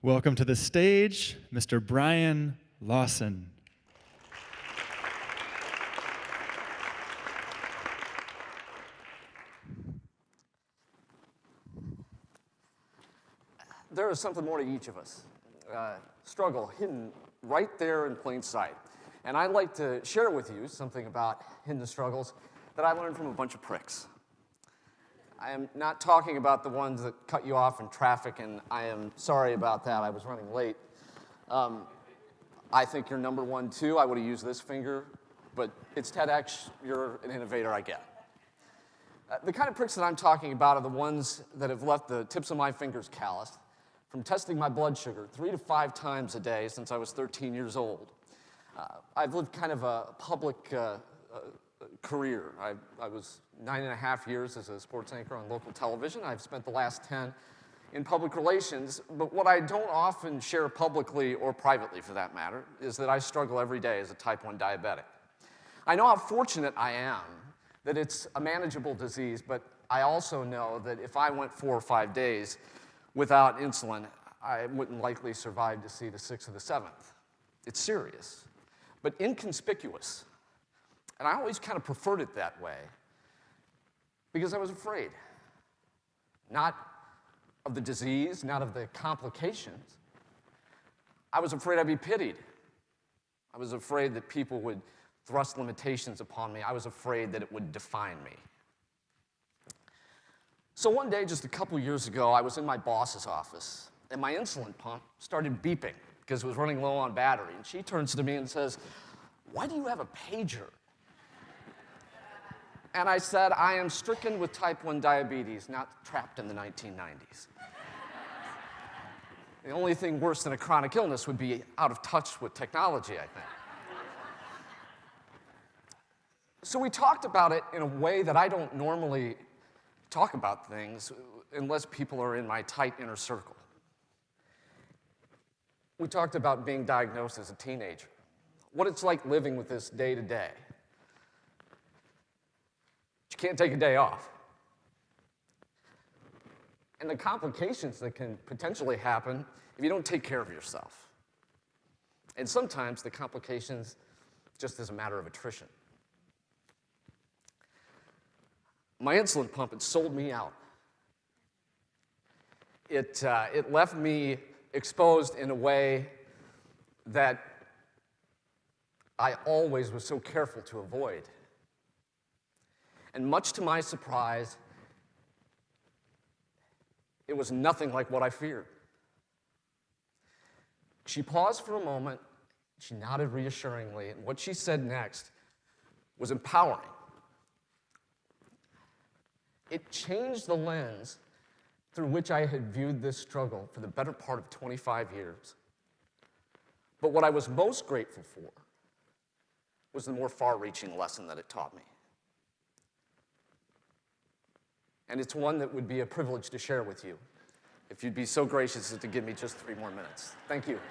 Welcome to the stage, Mr. Brian Lawson. There is something more to each of us. Struggle hidden right there in plain sight. And I'd like to share with you something about hidden struggles that I learned from a bunch of pricks. I am not talking about the ones that cut you off in traffic, and I am sorry about that. I was running late. I think you're number one, too. I would have used this finger, but it's TEDx. You're an innovator, I get. The kind of pricks that I'm talking about are the ones that have left the tips of my fingers calloused from testing my blood sugar 3 to 5 times a day since I was 13 years old. I've lived kind of a public career. I was 9.5 years as a sports anchor on local television. I've spent the last 10 in public relations, but what I don't often share publicly or privately for that matter is that I struggle every day as a type 1 diabetic. I know how fortunate I am that it's a manageable disease, but I also know that if I went 4 or 5 days without insulin, I wouldn't likely survive to see the 6th or the 7th. It's serious, but inconspicuous. And I always kind of preferred it that way because I was afraid. Not of the disease, not of the complications. I was afraid I'd be pitied. I was afraid that people would thrust limitations upon me. I was afraid that it would define me. So one day, just a couple years ago, I was in my boss's office, and my insulin pump started beeping because it was running low on battery. And she turns to me and says, "Why do you have a pager?" And I said, "I am stricken with type 1 diabetes, not trapped in the 1990s. The only thing worse than a chronic illness would be out of touch with technology, I think." So we talked about it in a way that I don't normally talk about things unless people are in my tight inner circle. We talked about being diagnosed as a teenager, what it's like living with this day to day. You can't take a day off. And the complications that can potentially happen if you don't take care of yourself. And sometimes the complications just as a matter of attrition. My insulin pump had sold me out. It left me exposed in a way that I always was so careful to avoid. And much to my surprise, it was nothing like what I feared. She paused for a moment, she nodded reassuringly, and what she said next was empowering. It changed the lens through which I had viewed this struggle for the better part of 25 years. But what I was most grateful for was the more far-reaching lesson that it taught me. And it's one that would be a privilege to share with you, if you'd be so gracious as to give me just 3 more minutes. Thank you.